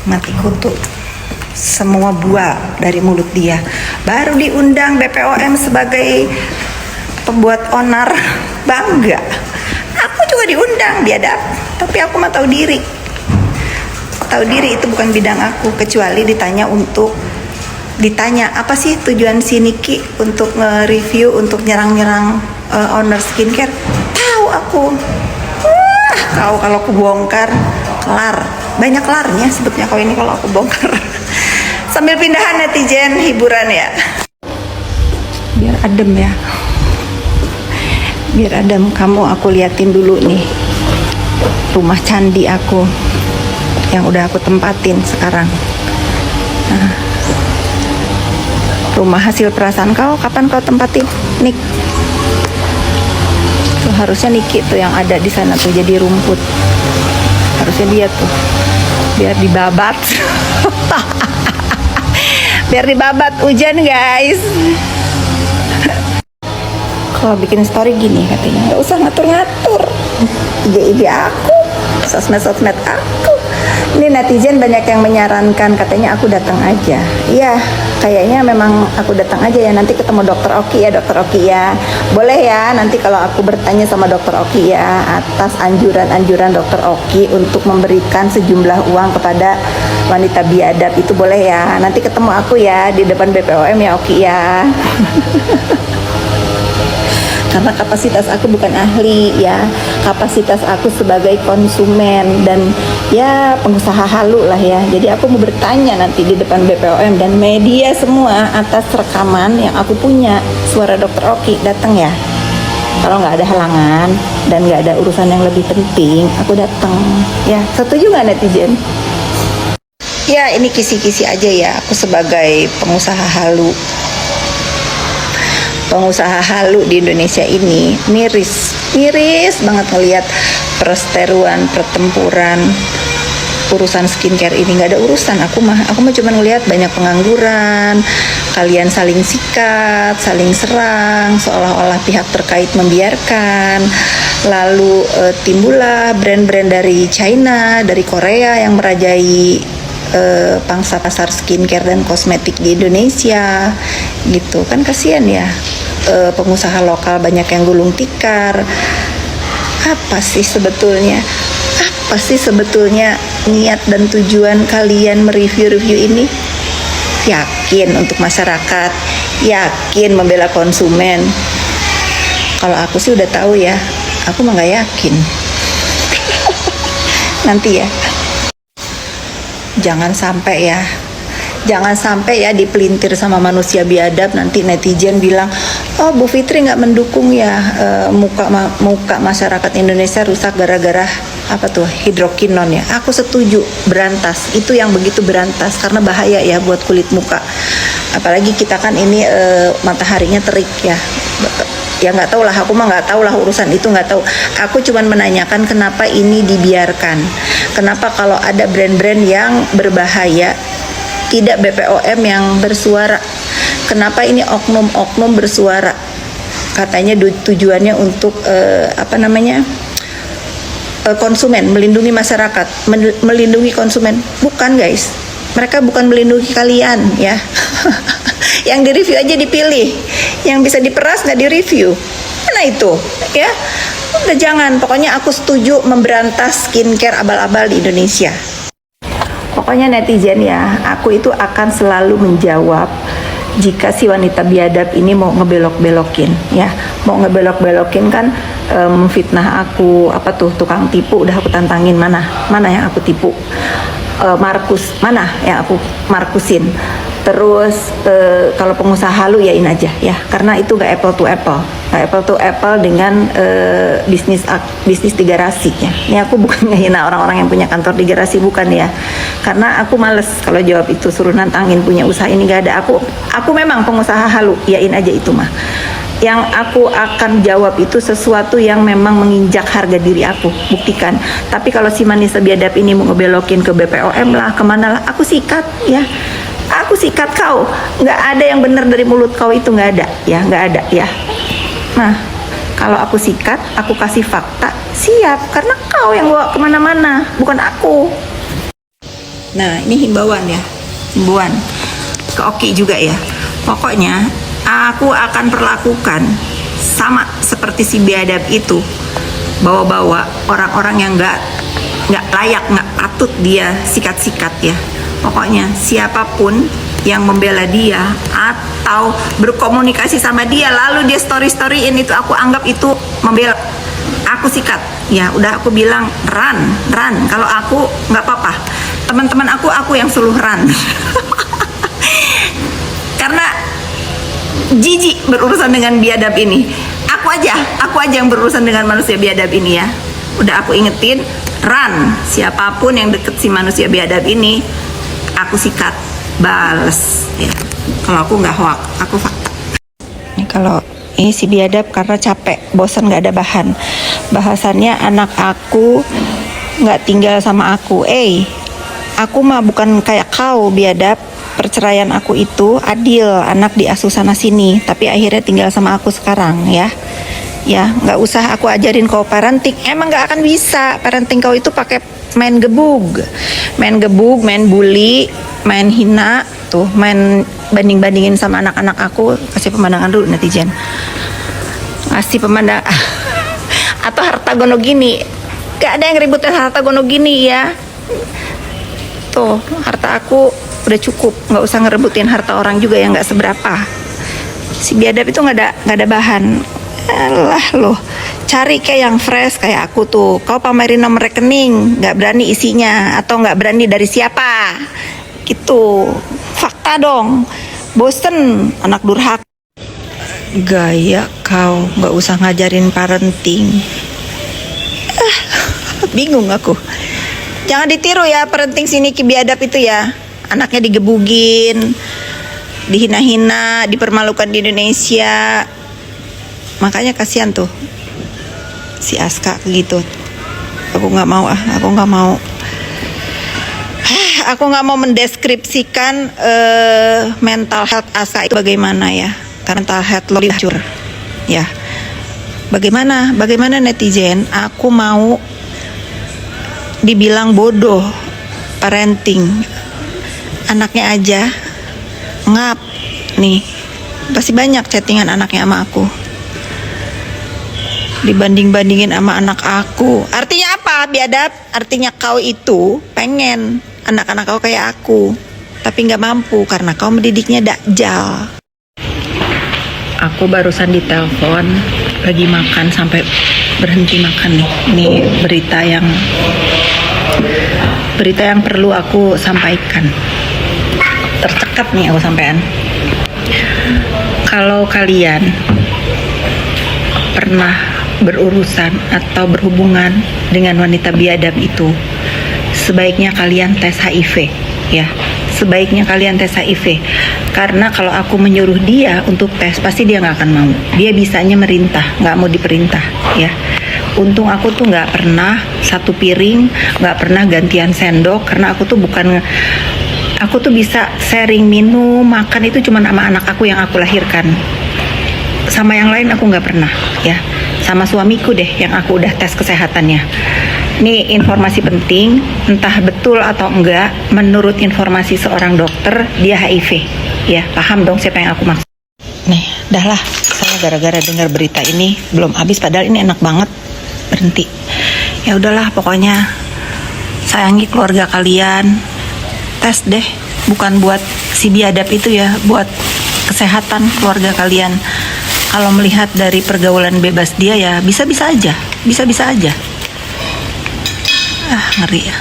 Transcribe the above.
mati kutu semua buah dari mulut dia. Baru diundang BPOM sebagai pembuat onar, bangga. Aku juga diundang biadab, tapi aku mah tahu diri itu bukan bidang aku, kecuali ditanya apa sih tujuan si Niki untuk nge-review, untuk nyerang owner skincare. Tahu aku. Kau kalau aku bongkar kelar, banyak kelarnya sebetulnya kau ini kalau aku bongkar. Sambil pindahan netizen hiburan ya, biar adem ya, biar adem. Kamu aku liatin dulu nih rumah candi aku yang udah aku tempatin sekarang. Nah, rumah hasil perasaan kau kapan kau tempatin, Nik? Tuh harusnya Niki tuh yang ada di sana tuh jadi rumput. Harusnya dia tuh biar dibabat. Biar dibabat hujan guys. Kalau bikin story gini katanya nggak usah ngatur-ngatur ide-ide aku, sosmed aku. Ini netizen banyak yang menyarankan katanya aku datang aja. Iya, kayaknya memang aku datang aja ya. Nanti ketemu dokter Oki ya, dokter Oki ya. Boleh ya nanti kalau aku bertanya sama dokter Oki ya atas anjuran dokter Oki untuk memberikan sejumlah uang kepada wanita biadab itu, boleh ya. Nanti ketemu aku ya di depan BPOM ya Oki ya. Karena kapasitas aku bukan ahli ya, kapasitas aku sebagai konsumen dan ya pengusaha halu lah ya. Jadi aku mau bertanya nanti di depan BPOM dan media semua atas rekaman yang aku punya suara dokter Oki. Datang ya, kalau nggak ada halangan dan nggak ada urusan yang lebih penting, aku datang ya. Setuju nggak netizen? Ya ini kisi-kisi aja ya, aku sebagai pengusaha halu di Indonesia ini miris banget ngelihat perseteruan, pertempuran urusan skincare ini. Nggak ada urusan, aku mah cuma ngelihat banyak pengangguran, kalian saling sikat, saling serang, seolah-olah pihak terkait membiarkan. Lalu timbullah brand-brand dari China, dari Korea yang merajai pangsa pasar skincare dan kosmetik di Indonesia gitu kan. Kasihan ya, pengusaha lokal banyak yang gulung tikar. Apa sih sebetulnya niat dan tujuan kalian mereview ini? Yakin untuk masyarakat, yakin membela konsumen? Kalau aku sih udah tahu ya, aku mah nggak yakin. Nanti ya, jangan sampai ya dipelintir sama manusia biadab, nanti netizen bilang, oh Bu Fitri nggak mendukung ya, muka masyarakat Indonesia rusak gara-gara apa tuh hidrokinon ya. Aku setuju, berantas itu yang begitu berantas karena bahaya ya buat kulit muka. Apalagi kita kan ini mataharinya terik ya. Ya nggak tahu lah, aku mah nggak tahu lah urusan itu, nggak tahu. Aku cuman menanyakan kenapa ini dibiarkan, kenapa kalau ada brand-brand yang berbahaya tidak BPOM yang bersuara, kenapa ini oknum-oknum bersuara, katanya tujuannya untuk konsumen, melindungi masyarakat, melindungi konsumen. Bukan guys, mereka bukan melindungi kalian ya. Yang di-review aja dipilih, yang bisa diperas nggak di-review. Mana itu ya? Udah jangan, pokoknya aku setuju memberantas skincare abal-abal di Indonesia. Pokoknya netizen ya, aku itu akan selalu menjawab jika si wanita biadab ini mau ngebelok-belokin ya, mau ngebelok-belokin kan, memfitnah aku, apa tuh tukang tipu, udah aku tantangin. Mana yang aku tipu, Markus, mana yang aku Markusin. Terus kalau pengusaha halu yain aja ya, karena itu gak apple to apple dengan bisnis di garasi ya. Ini aku bukan ngehina orang-orang yang punya kantor di garasi, bukan ya, karena aku males kalau jawab itu, suruh nantangin punya usaha ini gak ada. Aku memang pengusaha halu, yain aja itu mah. Yang aku akan jawab itu sesuatu yang memang menginjak harga diri aku, buktikan. Tapi kalau si manis biadab ini mau ngebelokin ke BPOM lah, kemana lah, aku sikat ya. Aku sikat kau, nggak ada yang benar dari mulut kau itu, nggak ada ya. Nah, kalau aku sikat, aku kasih fakta, siap, karena kau yang bawa kemana-mana, bukan aku. Nah, ini himbauan ya, himbauan ke Oki juga ya. Pokoknya aku akan perlakukan sama seperti si biadab itu, bawa-bawa orang-orang yang nggak layak, nggak patut dia sikat-sikat ya. Pokoknya siapapun yang membela dia atau berkomunikasi sama dia lalu dia story-storyin itu, aku anggap itu membela, aku sikat ya. Udah aku bilang run. Kalau aku nggak apa-apa, teman-teman aku yang suruh run. Karena jijik berurusan dengan biadab ini. Aku aja yang berurusan dengan manusia biadab ini ya. Udah aku ingetin, run. Siapapun yang deket si manusia biadab ini, aku sikat, bales ya. Kalau aku nggak hoak, aku fakta. Ini kalau ini si biadab karena capek, bosan nggak ada bahan. Bahasannya anak aku nggak tinggal sama aku. Aku mah bukan kayak kau biadab. Perceraian aku itu adil, anak diasuh sana sini, tapi akhirnya tinggal sama aku sekarang ya. Ya, nggak usah aku ajarin kau parenting. Emang nggak akan bisa. Parenting kau itu pakai main gebug, main bully, main hina, tuh, main banding-bandingin sama anak-anak aku. Kasih pemandangan dulu netizen. Kasih pemandangan. Atau harta gono gini. Gak ada yang ributin harta gono gini ya. Tuh, harta aku udah cukup, nggak usah ngerebutin harta orang juga yang nggak seberapa. Si biadab itu nggak ada bahan. Alah loh, cari kayak yang fresh kayak aku tuh. Kau pamerin nomor rekening, nggak berani isinya atau nggak berani dari siapa, gitu. Fakta dong. Bosen anak durhaka. Gaya kau, nggak usah ngajarin parenting. Bingung aku. Jangan ditiru ya parenting sini ki biadab itu ya. Anaknya digebugin, dihina-hina, dipermalukan di Indonesia. Makanya kasihan tuh si Aska gitu. Aku nggak mau aku nggak mau. Aku nggak mau mendeskripsikan mental health Aska itu bagaimana ya. Karena mental health lo hancur ya. Bagaimana netizen? Aku mau dibilang bodoh parenting. Anaknya aja ngap nih, pasti banyak chattingan anaknya sama aku, dibanding-bandingin sama anak aku. Artinya apa biadab? Artinya kau itu pengen anak-anak kau kayak aku, tapi nggak mampu karena kau mendidiknya dakjal. Aku barusan ditelepon lagi makan sampai berhenti makan nih. Ini berita yang perlu aku sampaikan. Tercekat nih aku sampean. Kalau kalian pernah berurusan atau berhubungan dengan wanita biadab itu, sebaiknya kalian tes HIV ya. Sebaiknya kalian tes HIV. Karena kalau aku menyuruh dia untuk tes, pasti dia nggak akan mau. Dia bisanya merintah, nggak mau diperintah ya. Untung aku tuh nggak pernah satu piring, nggak pernah gantian sendok, karena aku tuh bisa sharing minum, makan itu cuma sama anak aku yang aku lahirkan. Sama yang lain aku nggak pernah ya. Sama suamiku deh yang aku udah tes kesehatannya. Nih informasi penting, entah betul atau enggak, menurut informasi seorang dokter dia HIV ya. Paham dong siapa yang aku maksud. Nih, dah lah, saya gara-gara dengar berita ini belum habis, padahal ini enak banget. Berhenti. Ya udahlah, pokoknya sayangi keluarga kalian. Tes deh, bukan buat si biadab itu ya, buat kesehatan keluarga kalian. Kalau melihat dari pergaulan bebas dia ya bisa-bisa aja. Ngeri ya.